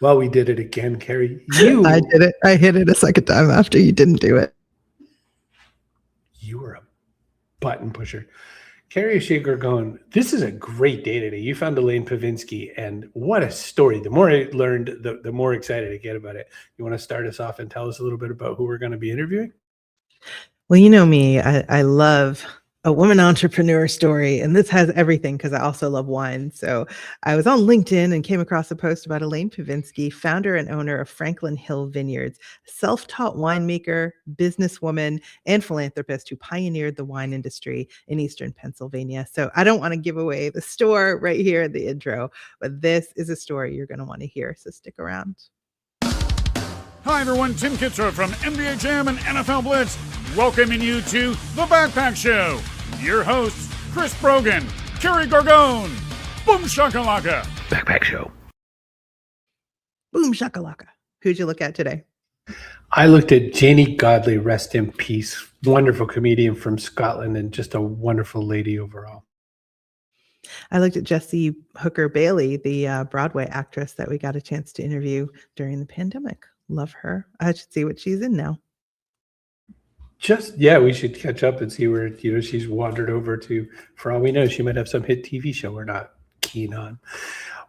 Well, we did it again, Carrie. I did it. I hit it a second time after you didn't do it. You were a button pusher. Carrie Shaker going, this is a great day today. You found Elaine Pivinski, and what a story. The more I learned, the more excited I get about it. You want to start us off and tell us a little bit about who we're going to be interviewing? Well, you know me, I love a woman entrepreneur story, and this has everything because I also love wine. So I was on LinkedIn and came across a post about Elaine Pivinski, founder and owner of Franklin Hill Vineyards, self-taught winemaker, businesswoman, and philanthropist who pioneered the wine industry in Eastern Pennsylvania. So I don't want to give away the store right here in the intro, but this is a story you're going to want to hear. So stick around. Hi, everyone. Tim Kitzrow from NBA Jam and NFL Blitz, welcoming you to The Backpack Show. Your hosts, Chris Brogan, Carrie Gargone, Boom Shakalaka. Backpack Show. Boom Shakalaka. Who'd you look at today? I looked at Janie Godley, rest in peace. Wonderful comedian from Scotland and just a wonderful lady overall. I looked at Jessie Hooker Bailey, the Broadway actress that we got a chance to interview during the pandemic. Love her. I should see what she's in now. We should catch up and see where, she's wandered over to. For all we know, she might have some hit TV show we're not keen on.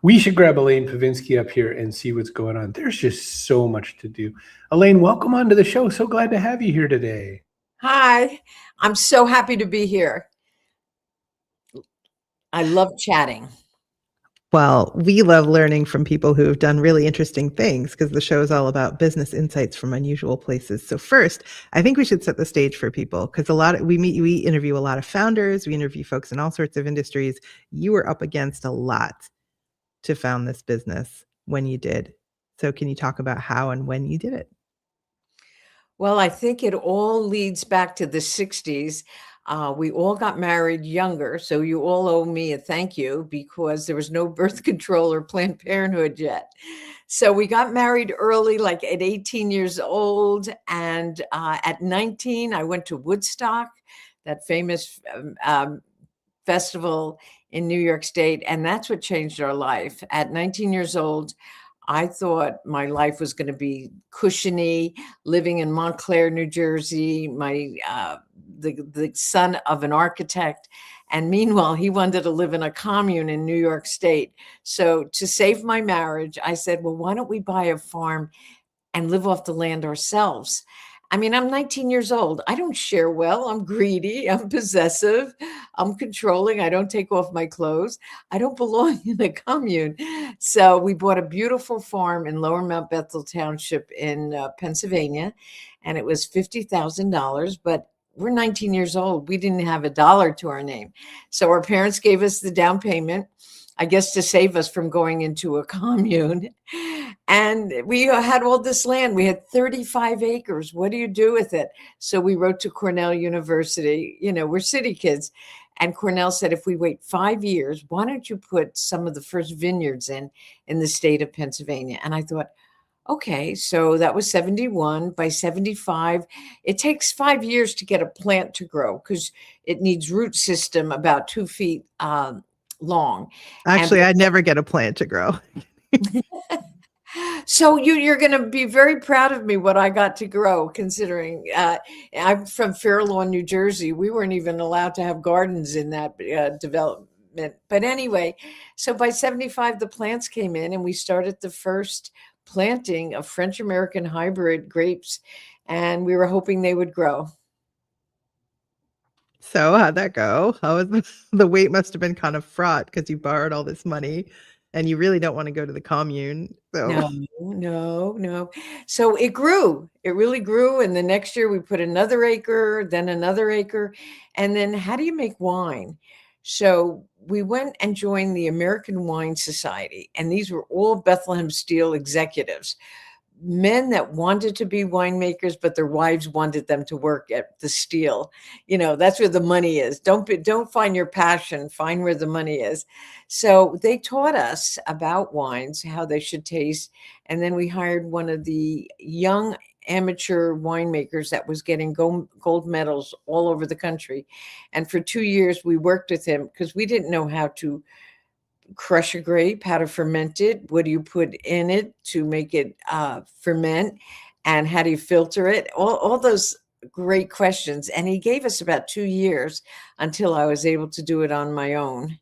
We should grab Elaine Pivinski up here and see what's going on. There's just so much to do. Elaine, welcome onto the show. So glad to have you here today. Hi, I'm so happy to be here. I love chatting. Well, we love learning from people who have done really interesting things because the show is all about business insights from unusual places. So first, I think we should set the stage for people because we interview a lot of founders, we interview folks in all sorts of industries. You were up against a lot to found this business when you did. So can you talk about how and when you did it? Well, I think it all leads back to the 60s. We all got married younger, so you all owe me a thank you because there was no birth control or Planned Parenthood yet. So we got married early, like at 18 years old. And at 19, I went to Woodstock, that famous festival in New York State. And that's what changed our life. At 19 years old, I thought my life was going to be cushiony, living in Montclair, New Jersey, the son of an architect. And meanwhile, he wanted to live in a commune in New York State. So to save my marriage, I said, well, why don't we buy a farm and live off the land ourselves? I mean, I'm 19 years old. I don't share well. I'm greedy. I'm possessive. I'm controlling. I don't take off my clothes. I don't belong in a commune. So we bought a beautiful farm in Lower Mount Bethel Township in Pennsylvania, and it was $50,000, but we're 19 years old. We didn't have a dollar to our name. So our parents gave us the down payment, I guess, to save us from going into a commune. And we had all this land. We had 35 acres. What do you do with it? So we wrote to Cornell University. We're city kids. And Cornell said, if we wait 5 years, why don't you put some of the first vineyards in the state of Pennsylvania? And I thought, okay, so that was 71. By 75, it takes 5 years to get a plant to grow because it needs root system about 2 feet long. Actually, I'd never get a plant to grow. So you're going to be very proud of me what I got to grow, considering I'm from Fair Lawn, New Jersey. We weren't even allowed to have gardens in that development. But anyway, so by 75, the plants came in and we started the first planting of French-American hybrid grapes, and we were hoping they would grow. So how'd that go? How was the wait must have been kind of fraught because you borrowed all this money and you really don't want to go to the commune. So No. So it grew. It really grew. And the next year we put another acre, then another acre. And then how do you make wine? So we went and joined the American Wine Society. And these were all Bethlehem Steel executives, men that wanted to be winemakers, but their wives wanted them to work at the steel. That's where the money is. Don't find your passion, find where the money is. So they taught us about wines, how they should taste. And then we hired one of the young amateur winemakers that was getting gold medals all over the country. And for 2 years, we worked with him because we didn't know how to crush a grape, how to ferment it, what do you put in it to make it ferment, and how do you filter it? All those great questions. And he gave us about 2 years until I was able to do it on my own.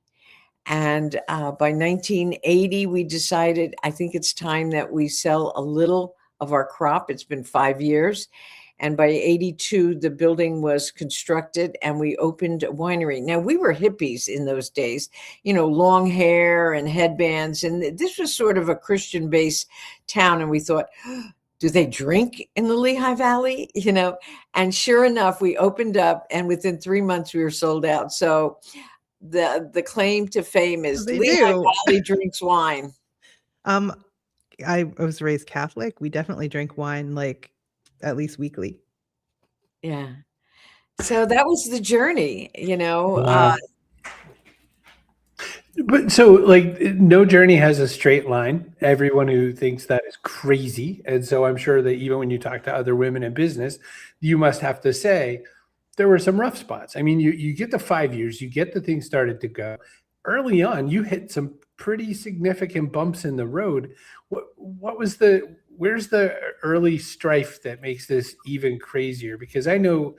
And by 1980, we decided, I think it's time that we sell a little of our crop. It's been 5 years. And by 82, the building was constructed and we opened a winery. Now, we were hippies in those days, long hair and headbands. And this was sort of a Christian-based town. And we thought, do they drink in the Lehigh Valley? And sure enough, we opened up and within 3 months we were sold out. So the claim to fame is Lehigh Valley drinks wine. I was raised Catholic. We definitely drink wine like at least weekly. Yeah. So that was the journey, Wow. But so like no journey has a straight line. Everyone who thinks that is crazy. And so I'm sure that even when you talk to other women in business, you must have to say there were some rough spots. I mean, you get the 5 years, you get the thing started to go. Early on, you hit some pretty significant bumps in the road. Where's the early strife that makes this even crazier? Because I know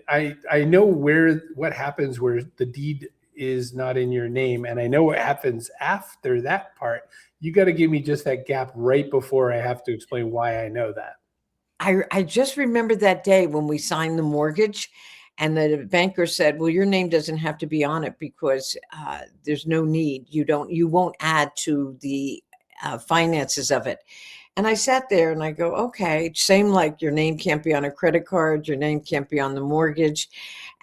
I know what happens where the deed is not in your name, and I know what happens after that part. You got to give me just that gap right before I have to explain why I know that. I just remember that day when we signed the mortgage and the banker said, well, your name doesn't have to be on it because there's no need. You won't add to the finances of it. And I sat there and I go, okay, same like your name can't be on a credit card. Your name can't be on the mortgage.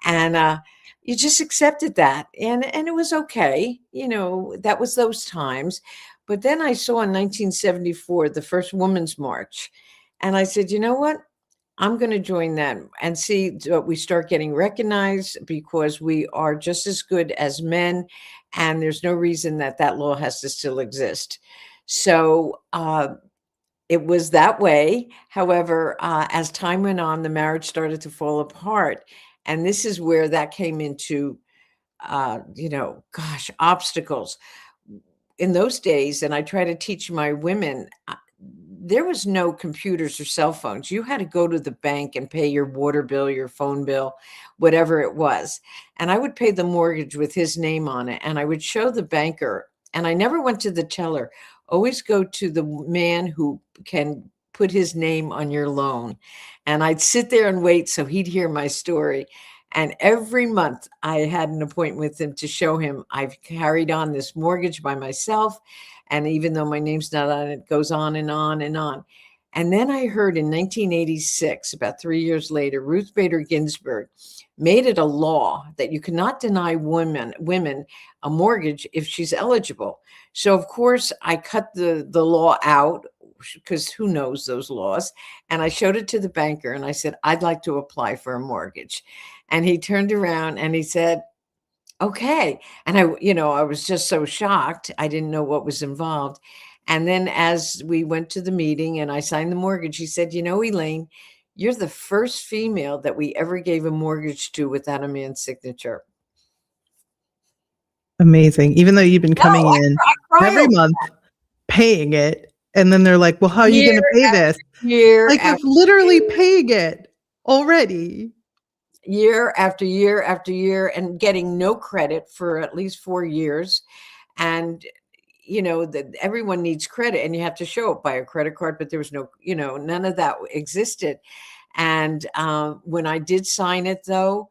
And you just accepted that. And it was okay. That was those times. But then I saw in 1974, the first Women's March. And I said, you know what? I'm going to join that and see that we start getting recognized because we are just as good as men. And there's no reason that law has to still exist. So it was that way. However, as time went on, the marriage started to fall apart. And this is where that came into, obstacles. In those days, and I try to teach my women, there was no computers or cell phones. You had to go to the bank and pay your water bill, your phone bill, whatever it was. And I would pay the mortgage with his name on it. And I would show the banker, and I never went to the teller. Always go to the man who can put his name on your loan. And I'd sit there and wait so he'd hear my story. And every month I had an appointment with him to show him I've carried on this mortgage by myself. And even though my name's not on it, goes on and on and on. And then I heard in 1986, about 3 years later, Ruth Bader Ginsburg made it a law that you cannot deny women a mortgage if she's eligible. So, of course, I cut the law out because who knows those laws. And I showed it to the banker and I said, I'd like to apply for a mortgage. And he turned around and he said, okay. And I was just so shocked. I didn't know what was involved. And then as we went to the meeting and I signed the mortgage, he said, Elaine, you're the first female that we ever gave a mortgage to without a man's signature. Amazing. Even though you've been coming in every month, paying it. And then they're like, well, how are you going to pay this? Like you're literally paying it already. Year after year after year and getting no credit for at least 4 years. And, that everyone needs credit and you have to show it by a credit card, but there was no, none of that existed. And when I did sign it, though,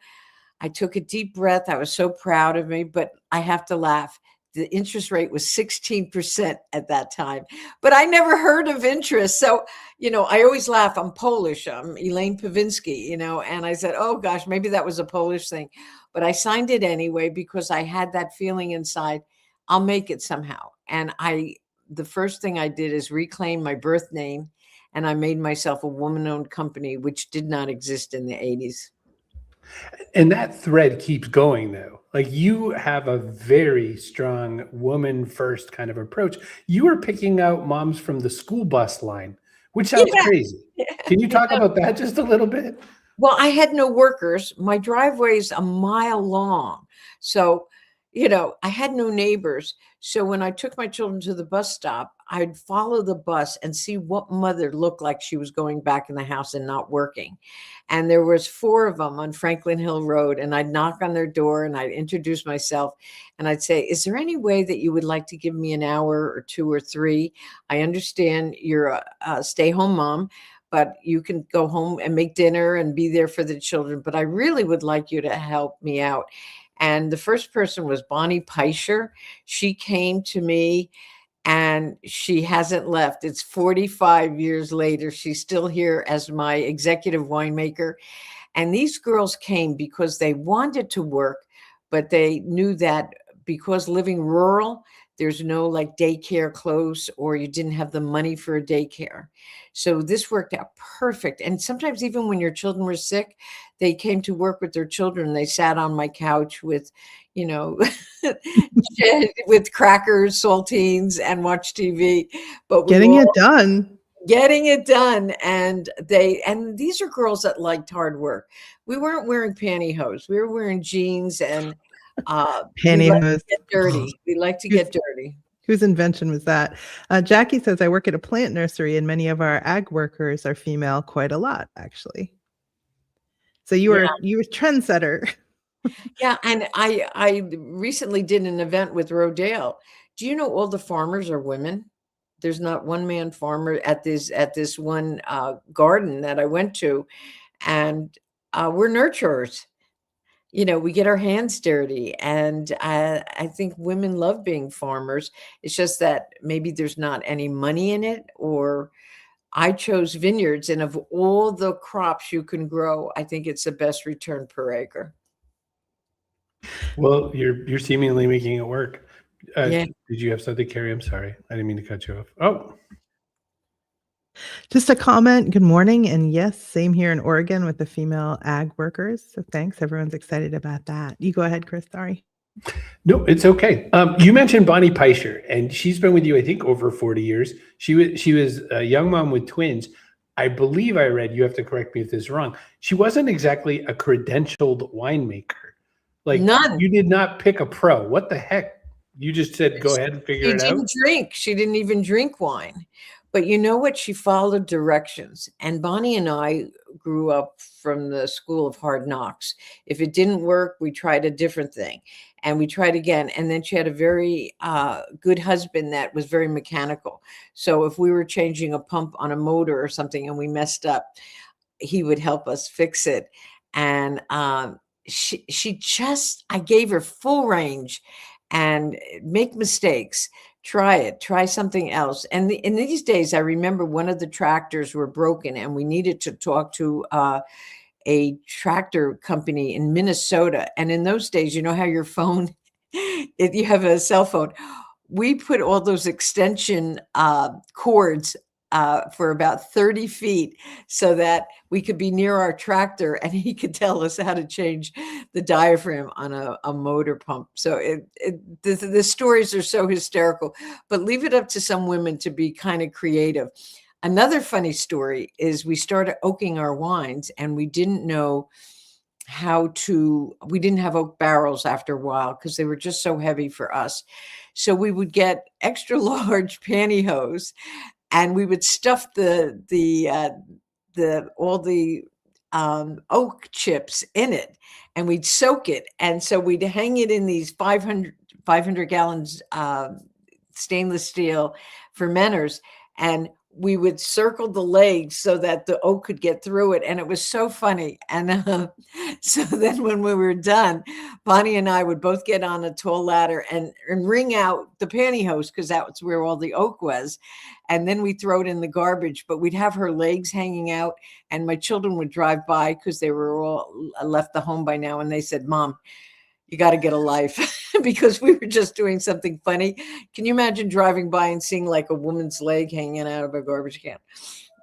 I took a deep breath. I was so proud of me, but I have to laugh. The interest rate was 16% at that time, but I never heard of interest. So, I always laugh. I'm Polish. I'm Elaine Pivinski, and I said, oh gosh, maybe that was a Polish thing, but I signed it anyway because I had that feeling inside, I'll make it somehow. And the first thing I did is reclaim my birth name and I made myself a woman-owned company, which did not exist in the 80s. And that thread keeps going, though. Like you have a very strong woman first kind of approach. You are picking out moms from the school bus line, which sounds crazy. Can you talk about that just a little bit? Well, I had no workers. My driveway's a mile long. So, I had no neighbors. So when I took my children to the bus stop, I'd follow the bus and see what mother looked like she was going back in the house and not working. And there was 4 of them on Franklin Hill Road, and I'd knock on their door and I'd introduce myself and I'd say, is there any way that you would like to give me an hour or 2 or 3? I understand you're a stay-home mom, but you can go home and make dinner and be there for the children. But I really would like you to help me out. And the first person was Bonnie Peischer. She came to me and she hasn't left. It's 45 years later. She's still here as my executive winemaker. And these girls came because they wanted to work, but they knew that because living rural, there's no like daycare close, or you didn't have the money for a daycare. So this worked out perfect. And sometimes even when your children were sick, they came to work with their children. They sat on my couch with, with crackers, saltines, and watched TV. But Getting it done. Getting it done. And these are girls that liked hard work. We weren't wearing pantyhose. We were wearing jeans and pantyhose. We like to get dirty. Whose invention was that? Jackie says, I work at a plant nursery and many of our ag workers are female, quite a lot, actually. So you were trendsetter. Yeah. And I recently did an event with Rodale. Do you know all the farmers are women? There's not one man farmer at this one garden that I went to. And we're nurturers. We get our hands dirty, and I think women love being farmers. It's just that maybe there's not any money in it, or I chose vineyards, and of all the crops you can grow, I think it's the best return per acre. Well, you're seemingly making it work. Yeah. Did you have something, Carrie? I'm sorry. I didn't mean to cut you off. Oh. Just a comment. Good morning. And yes, same here in Oregon with the female ag workers. So thanks. Everyone's excited about that. You go ahead, Chris. Sorry. No, it's okay. You mentioned Bonnie Peischer, and she's been with you, I think, over 40 years. She was a young mom with twins. I believe I read, you have to correct me if this is wrong, she wasn't exactly a credentialed winemaker. Like, none. You did not pick a pro. What the heck? You just said, go ahead and figure it out. She didn't drink. She didn't even drink wine. But you know what? She followed directions. And Bonnie and I grew up from the school of hard knocks. If it didn't work, we tried a different thing. And we tried again. And then she had a very good husband that was very mechanical. So if we were changing a pump on a motor or something and we messed up, he would help us fix it. And I gave her full range and make mistakes. Try something else. And in these days, I remember one of the tractors were broken and we needed to talk to a tractor company in Minnesota. And in those days, you know how your phone, if you have a cell phone, we put all those extension cords for about 30 feet so that we could be near our tractor and he could tell us how to change the diaphragm on a motor pump. So the stories are so hysterical, but leave it up to some women to be kind of creative. Another funny story is we started oaking our wines and we didn't know we didn't have oak barrels after a while because they were just so heavy for us. So we would get extra large pantyhose and we would stuff all the oak chips in it, and we'd soak it. And so we'd hang it in these 500 gallons stainless steel fermenters, and we would circle the legs so that the oak could get through it. And it was so funny. And so then when we were done, Bonnie and I would both get on a tall ladder and wring out the pantyhose because that's where all the oak was. And then we throw it in the garbage, but we'd have her legs hanging out and my children would drive by because they were all left the home by now. And they said, Mom, you got to get a life because we were just doing something funny. Can you imagine driving by and seeing like a woman's leg hanging out of a garbage can?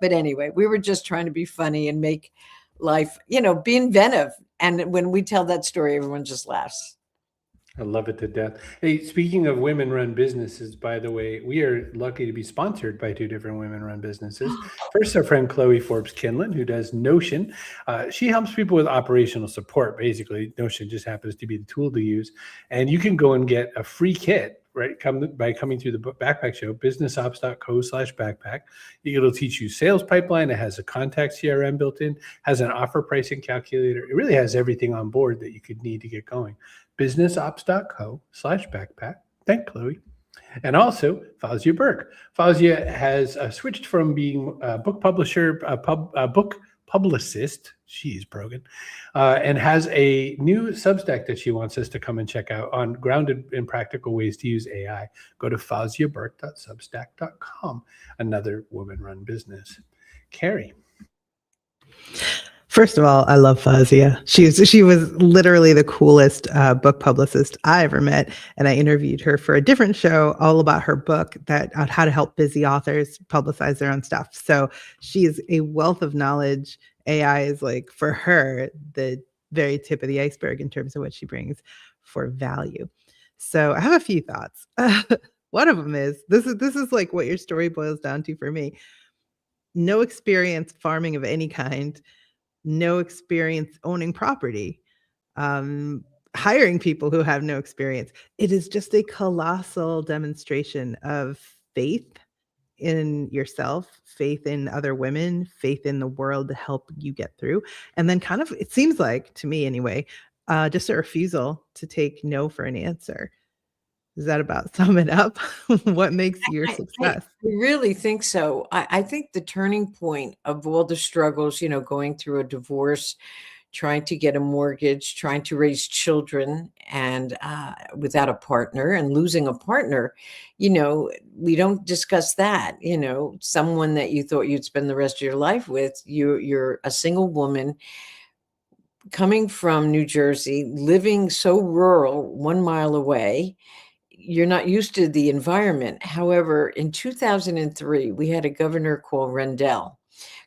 But anyway, we were just trying to be funny and make life, be inventive. And when we tell that story, everyone just laughs. I love it to death. Hey, speaking of women-run businesses, by the way, we are lucky to be sponsored by two different women-run businesses. First, our friend Chloe Forbes-Kinlan, who does Notion. She helps people with operational support. Basically, Notion just happens to be the tool to use. And you can go and get a free kit, right? By coming through the Backpack Show, businessops.co/backpack. It'll teach you sales pipeline. It has a contact CRM built in, has an offer pricing calculator. It really has everything on board that you could need to get going. businessops.co/backpack. Thank Chloe. And also Fausia Burke. Fausia has switched from being a book publisher, book publicist, she's broken, and has a new Substack that she wants us to come and check out on grounded in practical ways to use AI. Go to fausiaburke.substack.com, another woman-run business. Carrie. First of all, I love Fausia. She was literally the coolest book publicist I ever met, and I interviewed her for a different show all about her book on how to help busy authors publicize their own stuff. So she is a wealth of knowledge. AI is like, for her, the very tip of the iceberg in terms of what she brings for value. So I have a few thoughts. One of them is this is like what your story boils down to for me. No experience farming of any kind. No experience owning property, hiring people who have no experience. It is just a colossal demonstration of faith in yourself, faith in other women, faith in the world to help you get through. And then kind of, it seems like, to me anyway, just a refusal to take no for an answer. Does that about sum it up? What makes your success? I really think so. I think the turning point of all the struggles, going through a divorce, trying to get a mortgage, trying to raise children, and without a partner, and losing a partner, we don't discuss that. Someone that you thought you'd spend the rest of your life with, you're a single woman coming from New Jersey, living so rural, 1 mile away. You're not used to the environment. However, in 2003, we had a governor called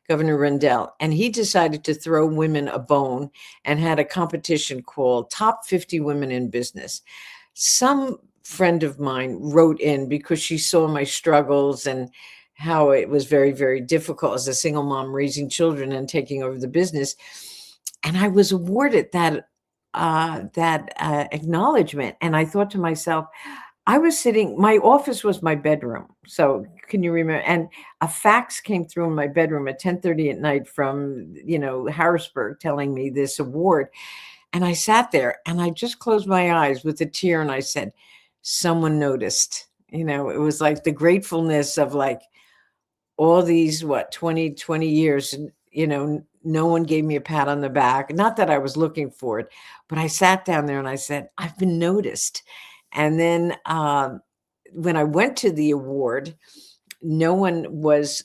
Governor Rendell, and he decided to throw women a bone and had a competition called Top 50 Women in Business. Some friend of mine wrote in because she saw my struggles and how it was very, very difficult as a single mom raising children and taking over the business. And I was awarded that acknowledgement. And I thought to myself, my office was my bedroom. So can you remember? And a fax came through in my bedroom at 10:30 at night from, Harrisburg telling me this award. And I sat there and I just closed my eyes with a tear and I said, someone noticed. It was like the gratefulness of like all these, 20 years, no one gave me a pat on the back. Not that I was looking for it, but I sat down there and I said, I've been noticed. And then when I went to the award, no one was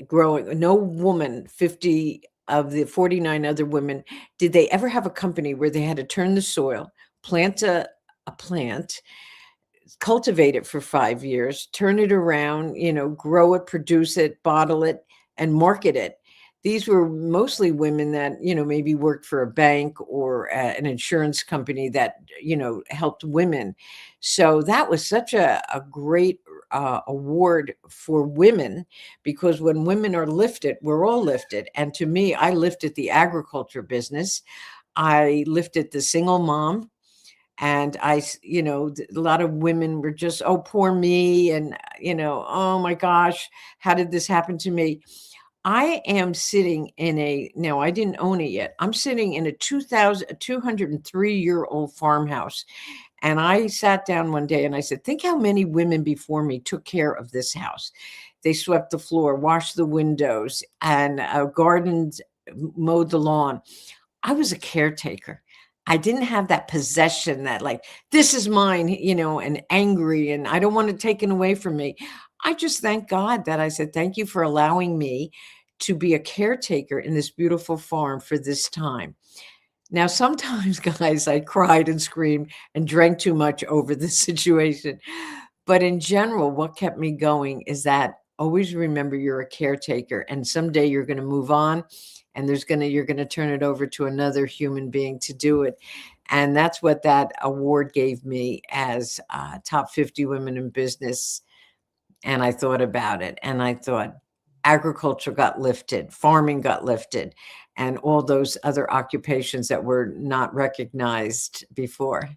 growing, no woman, 50 of the 49 other women, did they ever have a company where they had to turn the soil, plant a plant, cultivate it for 5 years, turn it around, grow it, produce it, bottle it, and market it. These were mostly women that, maybe worked for a bank or an insurance company that, helped women. So that was such a great award for women, because when women are lifted, we're all lifted. And to me, I lifted the agriculture business. I lifted the single mom. And a lot of women were just, oh, poor me. And, oh my gosh, how did this happen to me? I am sitting no, I didn't own it yet. I'm sitting in a 203-year-old farmhouse. And I sat down one day and I said, think how many women before me took care of this house. They swept the floor, washed the windows, and gardened, mowed the lawn. I was a caretaker. I didn't have that possession that like, this is mine, and angry, and I don't want it taken away from me. I just thank God that I said, thank you for allowing me to be a caretaker in this beautiful farm for this time. Now, sometimes, guys, I cried and screamed and drank too much over this situation. But in general, what kept me going is that always remember you're a caretaker and someday you're going to move on and you're going to turn it over to another human being to do it. And that's what that award gave me as top 50 women in business. And I thought about it, and I thought agriculture got lifted, farming got lifted, and all those other occupations that were not recognized before.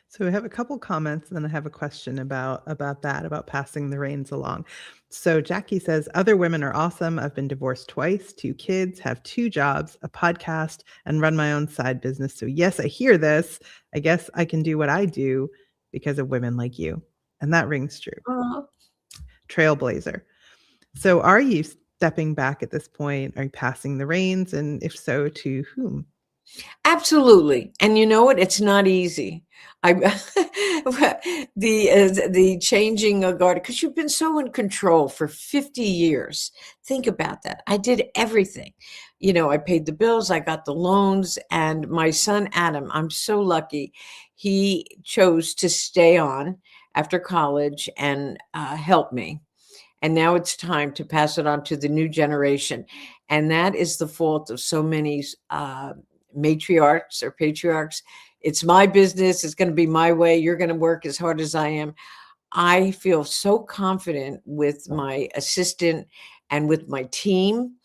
So we have a couple comments, and then I have a question about passing the reins along. So Jackie says, other women are awesome. I've been divorced twice, 2 kids, have 2 jobs, a podcast, and run my own side business. So yes, I hear this. I guess I can do what I do because of women like you. And that rings true. Uh-huh. Trailblazer. So are you stepping back at this point? Are you passing the reins? And if so, to whom? Absolutely. And you know what? It's not easy. The changing a guard, because you've been so in control for 50 years. Think about that. I did everything. I paid the bills, I got the loans, and my son, Adam, I'm so lucky. He chose to stay on after college and help me. And now it's time to pass it on to the new generation. And that is the fault of so many matriarchs or patriarchs. It's my business. It's going to be my way. You're going to work as hard as I am. I feel so confident with my assistant and with my team.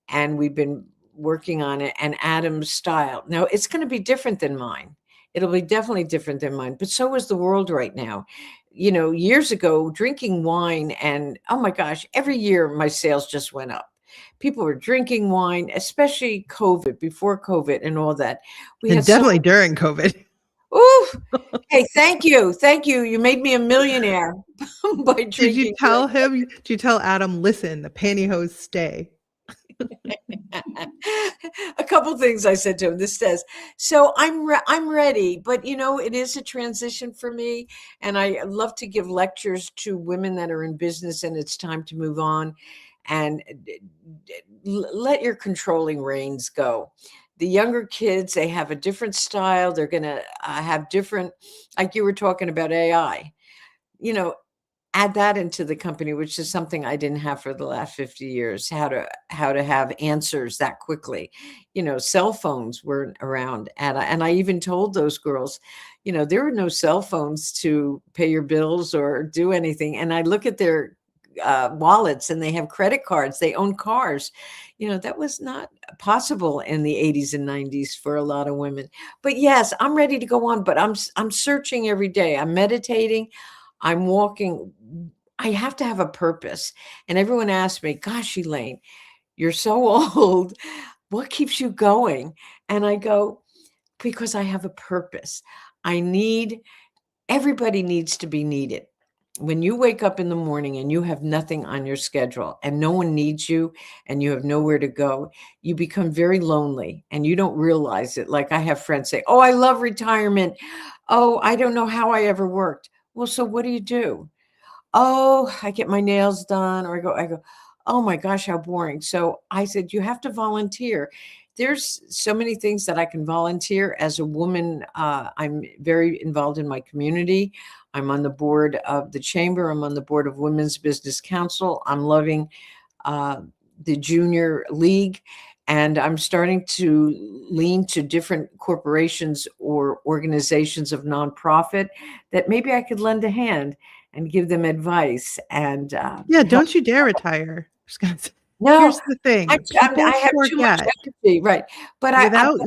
And we've been working on it. And Adam's style. Now, it's going to be different than mine. It'll be definitely different than mine. But so is the world right now. Years ago, drinking wine, and oh my gosh, every year my sales just went up. People were drinking wine, especially before COVID and all that. And definitely during COVID. Ooh, hey, thank you. Thank you. You made me a millionaire by drinking. Did you tell him? Did you tell Adam, listen, the pantyhose stay? A couple things I said to him. This says, so I'm ready, but it is a transition for me, and I love to give lectures to women that are in business, and it's time to move on and let your controlling reins go. The younger kids, they have a different style. They're going to have different, like you were talking about AI, add that into the company, which is something I didn't have for the last 50 years, how to have answers that quickly. Cell phones weren't around. And I even told those girls, there were no cell phones to pay your bills or do anything. And I look at their wallets, and they have credit cards, they own cars. That was not possible in the 80s and 90s for a lot of women. But yes, I'm ready to go on, but I'm searching every day. I'm meditating. I'm walking. I have to have a purpose. And everyone asks me, gosh, Elaine, you're so old. What keeps you going? And I go, because I have a purpose. Everybody needs to be needed. When you wake up in the morning and you have nothing on your schedule and no one needs you and you have nowhere to go, you become very lonely and you don't realize it. Like I have friends say, oh, I love retirement. Oh, I don't know how I ever worked. Well, so what do you do? Oh, I get my nails done, or I go, oh my gosh, how boring. So I said, you have to volunteer. There's so many things that I can volunteer as a woman. I'm very involved in my community. I'm on the board of the chamber. I'm on the board of Women's Business Council. I'm loving the junior league. And I'm starting to lean to different corporations or organizations of nonprofit that maybe I could lend a hand and give them advice. And don't you dare retire. No, here's the thing. I have too much empathy, right? But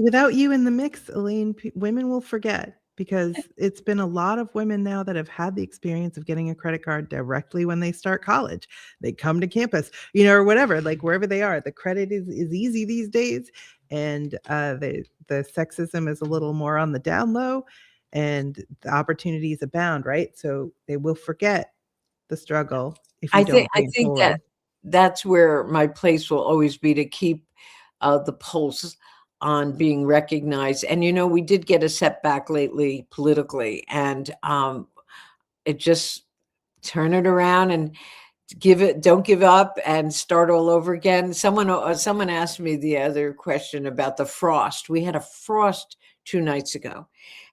without you in the mix, Elaine, women will forget, because it's been a lot of women now that have had the experience of getting a credit card directly when they start college. They come to campus, or whatever, like wherever they are. The credit is easy these days, and the sexism is a little more on the down low, and the opportunities abound, right? So they will forget the struggle if you don't. I think that's where my place will always be, to keep the pulse on being recognized. And, we did get a setback lately politically, and it just turn it around and don't give up and start all over again. Someone asked me the other question about the frost. We had a frost 2 nights ago,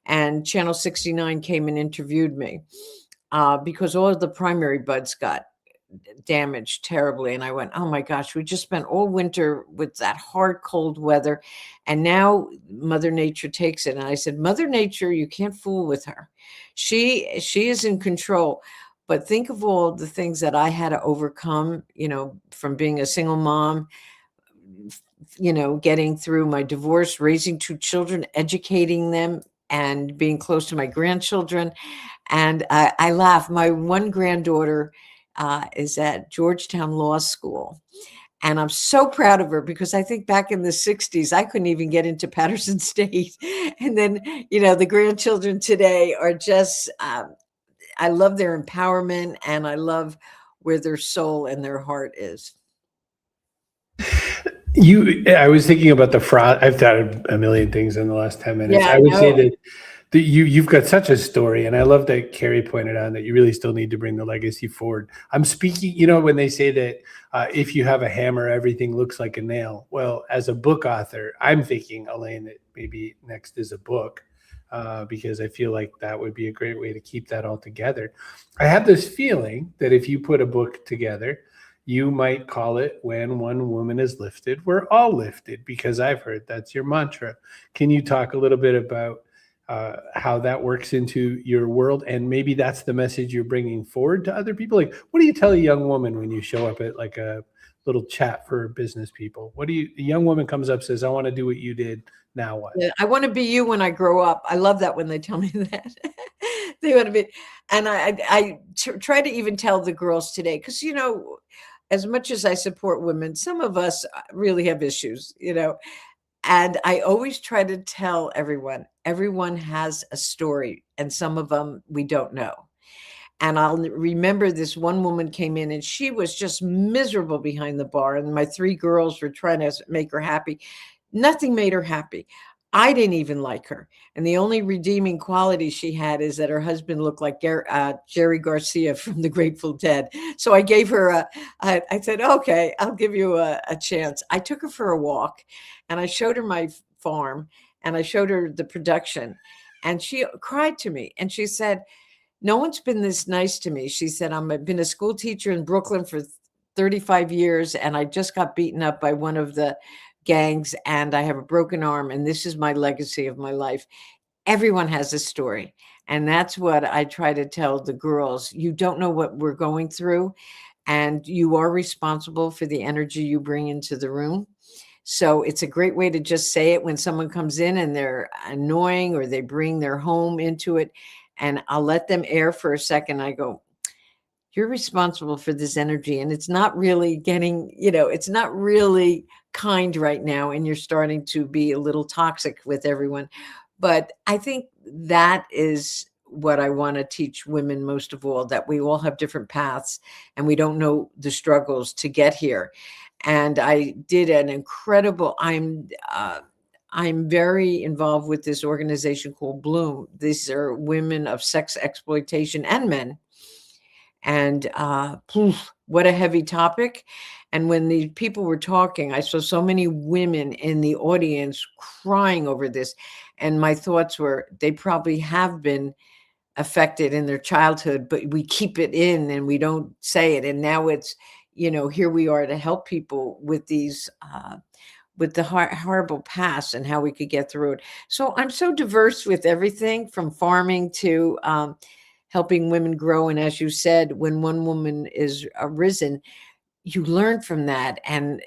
and Channel 69 came and interviewed me because all of the primary buds got damaged terribly. And I went, oh my gosh, we just spent all winter with that hard, cold weather. And now Mother Nature takes it. And I said, Mother Nature, you can't fool with her. She is in control. But think of all the things that I had to overcome, from being a single mom, getting through my divorce, raising 2 children, educating them, and being close to my grandchildren. And I laugh. My one granddaughter is at Georgetown Law School. And I'm so proud of her because I think back in the 60s, I couldn't even get into Patterson State. And then, the grandchildren today are just, I love their empowerment, and I love where their soul and their heart is. I was thinking about the fraud. I've thought of a million things in the last 10 minutes. Yeah, I would say that you've got such a story, and I love that Carrie pointed out that you really still need to bring the legacy forward. I'm speaking, when they say that if you have a hammer, everything looks like a nail. Well, as a book author, I'm thinking, Elaine, that maybe next is a book, because I feel like that would be a great way to keep that all together. I have this feeling that if you put a book together, you might call it When One Woman Is Lifted, We're All Lifted, because I've heard that's your mantra. Can you talk a little bit about how that works into your world? And maybe that's the message you're bringing forward to other people. Like, what do you tell a young woman when you show up at like a little chat for business people? A young woman comes up, says, I want to do what you did. Now what? Yeah, I want to be you when I grow up. I love that when they tell me that. They want to be. And I try to even tell the girls today, because, as much as I support women, some of us really have issues, and I always try to tell everyone has a story, and some of them we don't know. And I'll remember this one woman came in and she was just miserable behind the bar. And my 3 girls were trying to make her happy. Nothing made her happy. I didn't even like her. And the only redeeming quality she had is that her husband looked like Jerry Garcia from the Grateful Dead. So I gave her I said, okay, I'll give you a chance. I took her for a walk and I showed her my farm and I showed her the production, and she cried to me and she said, no one's been this nice to me. She said, I've been a school teacher in Brooklyn for 35 years and I just got beaten up by one of the gangs and I have a broken arm, and this is my legacy of my life. Everyone has a story. And that's what I try to tell the girls. You don't know what we're going through, and you are responsible for the energy you bring into the room. So it's a great way to just say it when someone comes in and they're annoying or they bring their home into it. And I'll let them air for a second. I go, you're responsible for this energy, and it's not really it's not really kind right now, and you're starting to be a little toxic with everyone. But I think that is what I want to teach women most of all, that we all have different paths and we don't know the struggles to get here. And I did an incredible, I'm very involved with this organization called Bloom. These are women of sex exploitation and men. And what a heavy topic. And when the people were talking, I saw so many women in the audience crying over this. And my thoughts were, they probably have been affected in their childhood, but we keep it in and we don't say it. And now it's, here we are to help people with these, with the horrible past and how we could get through it. So I'm so diverse with everything from farming to helping women grow. And as you said, when one woman is arisen, you learn from that, and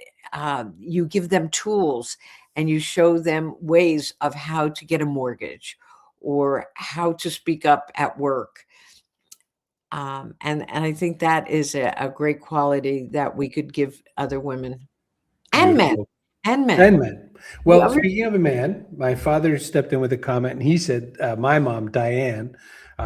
you give them tools and you show them ways of how to get a mortgage or how to speak up at work. And I think that is a great quality that we could give other women and Beautiful. men. And men. Well, speaking of a man, my father stepped in with a comment, and he said, my mom, Diane,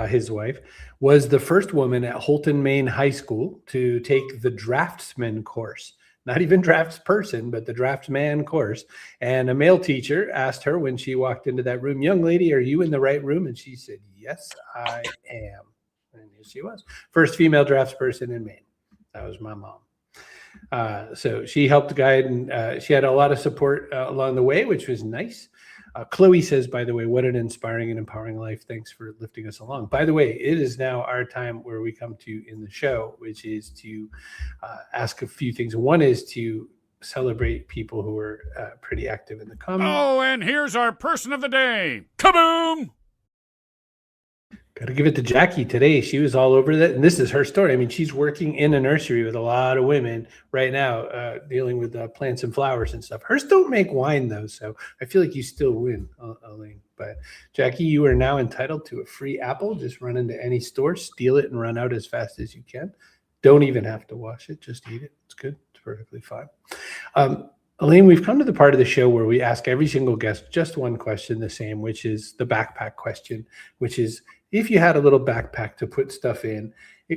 his wife, was the first woman at Holton, Maine High School to take the draftsman course. Not even draftsperson, but the draftsman course. And a male teacher asked her when she walked into that room, young lady, are you in the right room? And she said, yes, I am. And here she was. First female draftsperson in Maine. That was my mom. So she helped guide, and she had a lot of support along the way, which was nice. Chloe says, by the way, what an inspiring and empowering life. Thanks for lifting us along. By the way, it is now our time where we come to in the show, which is to ask a few things. One is to celebrate people who are pretty active in the comments. Oh, and here's our person of the day. Kaboom! Got to give it to Jackie today. She was all over that. And this is her story. I mean, she's working in a nursery with a lot of women right now, dealing with plants and flowers and stuff. Hers don't make wine, though. So I feel like you still win, Elaine. But Jackie, you are now entitled to a free apple. Just run into any store, steal it, and run out as fast as you can. Don't even have to wash it. Just eat it. It's good. It's perfectly fine. Elaine, we've come to the part of the show where we ask every single guest just one question, the same, which is the backpack question, which is, if you had a little backpack to put stuff in,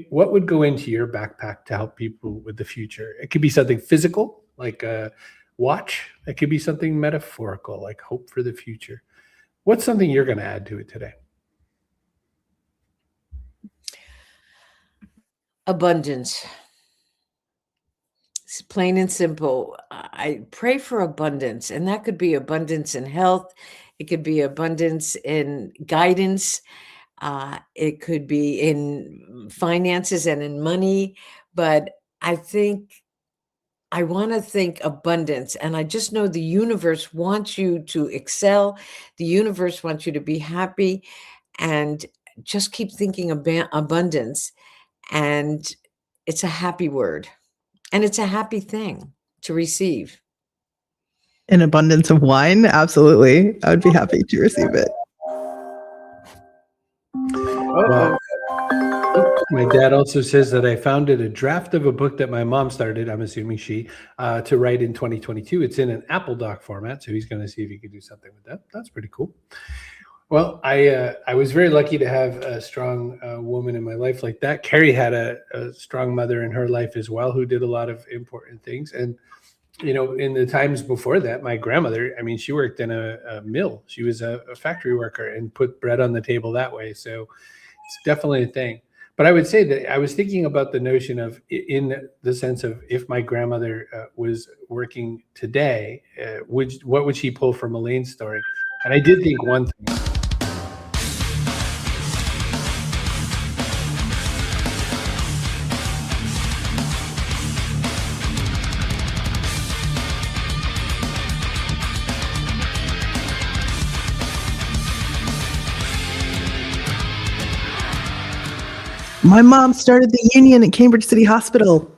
what would go into your backpack to help people with the future? It could be something physical, like a watch. It could be something metaphorical, like hope for the future. What's something you're going to add to it today? Abundance. It's plain and simple. I pray for abundance, and that could be abundance in health. It could be abundance in guidance. It could be in finances and in money, but I want to think abundance. And I just know the universe wants you to excel. The universe wants you to be happy, and just keep thinking abundance. And it's a happy word, and it's a happy thing to receive. An abundance of wine. Absolutely. I would be happy to receive it. Well, my dad also says that I founded a draft of a book that my mom started, I'm assuming she, to write in 2022. It's in an Apple Doc format, so he's going to see if he can do something with that. That's pretty cool. Well, I was very lucky to have a strong woman in my life like that. Carrie had a strong mother in her life as well, who did a lot of important things. And in the times before that, my grandmother, I mean, she worked in a mill. She was a factory worker and put bread on the table that way. So it's definitely a thing. But I would say that I was thinking about the notion of, in the sense of, if my grandmother was working today, what would she pull from Elaine's story? And I did think one thing. My mom started the union at Cambridge City Hospital.